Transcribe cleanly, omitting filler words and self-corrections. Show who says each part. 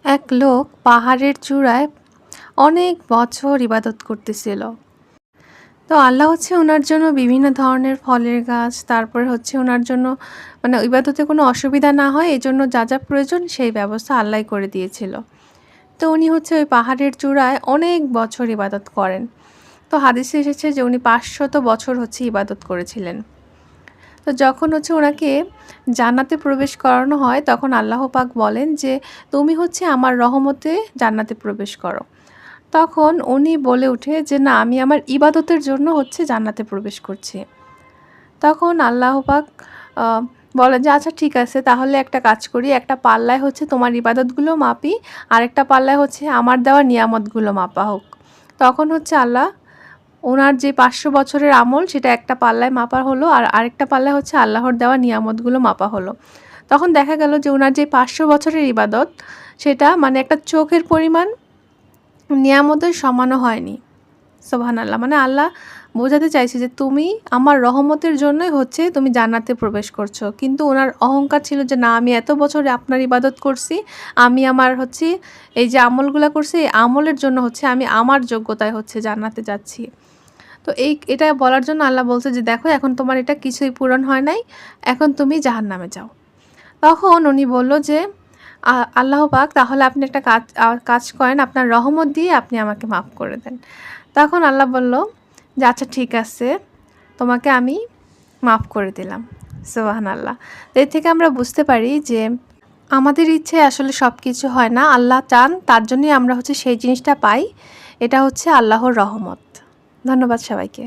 Speaker 1: এক লোক পাহাড়ের চূড়ায় অনেক বছর ইবাদত করতেছিল। তো আল্লাহ ওনার জন্য বিভিন্ন ধরনের ফলের গাছ, তারপরে ওনার জন্য মানে ইবাদতে কোনো অসুবিধা না হয় এজন্য যা, যা প্রয়োজন সেই ব্যবস্থা আল্লাহই করে দিয়েছিল। তো উনি ওই পাহাড়ের চূড়ায় অনেক বছর ইবাদত করেন। তো হাদিসে এসেছে যে উনি 500 বছর ইবাদত করেছিলেন। তো যখন ওনাকে জান্নাতে প্রবেশ করানো হয় তখন আল্লাহ পাক বলেন যে তুমি আমার রহমতে জান্নাতে প্রবেশ করো। তখন উনি বলে ওঠে যে না, আমি আমার ইবাদতের জন্য জান্নাতে প্রবেশ করছি। তখন আল্লাহ পাক বলেন যে আচ্ছা ঠিক আছে, তাহলে একটা কাজ করি, একটা পাল্লায় তোমার ইবাদতগুলো মাপি, আর একটা পাল্লায় আমার দেওয়া নিয়ামতগুলো মাপা হোক। তখন আল্লাহ ওনার যে 500 বছরের আমল সেটা একটা পাল্লায় মাপা হলো, আর আরেকটা পাল্লায় আল্লাহর দেওয়া নিয়ামতগুলো মাপা হলো। তখন দেখা গেল যে ওনার যে 500 বছরের ইবাদত সেটা মানে একটা চোখের পরিমাণ নিয়ামতের সমানও হয়নি। সুবহানাল্লাহ, মানে আল্লাহ বোঝাতে চাইছে যে তুমি আমার রহমতের জন্যই তুমি জান্নাতে প্রবেশ করছো। কিন্তু ওনার অহংকার ছিল যে না, আমি এত বছরে আপনার ইবাদত করছি, আমি আমার এই যে আমলগুলা করছি এই আমলের জন্য আমি আমার যোগ্যতায় জান্নাতে যাচ্ছি। তো এটা বলার জন্য আল্লাহ বলছে যে দেখো, এখন তোমার এটা কিছুই পূরণ হয় নাই, এখন তুমি জাহান্নামে যাও। তখন উনি বলল যে আল্লাহ পাক, তাহলে আপনি একটা কাজ করেন, আপনার রহমত দিয়ে আপনি আমাকে মাফ করে দেন। তখন আল্লাহ বলল যে আচ্ছা ঠিক আছে, তোমাকে আমি মাফ করে দিলাম। সুবহানাল্লাহ। তো এর থেকে আমরা বুঝতে পারি যে আমাদের ইচ্ছে আসলে সব কিছু হয় না, আল্লাহ চান, তার জন্যই আমরা সেই জিনিসটা পাই। এটা আল্লাহর রহমত। ধন্যবাদ সবাইকে।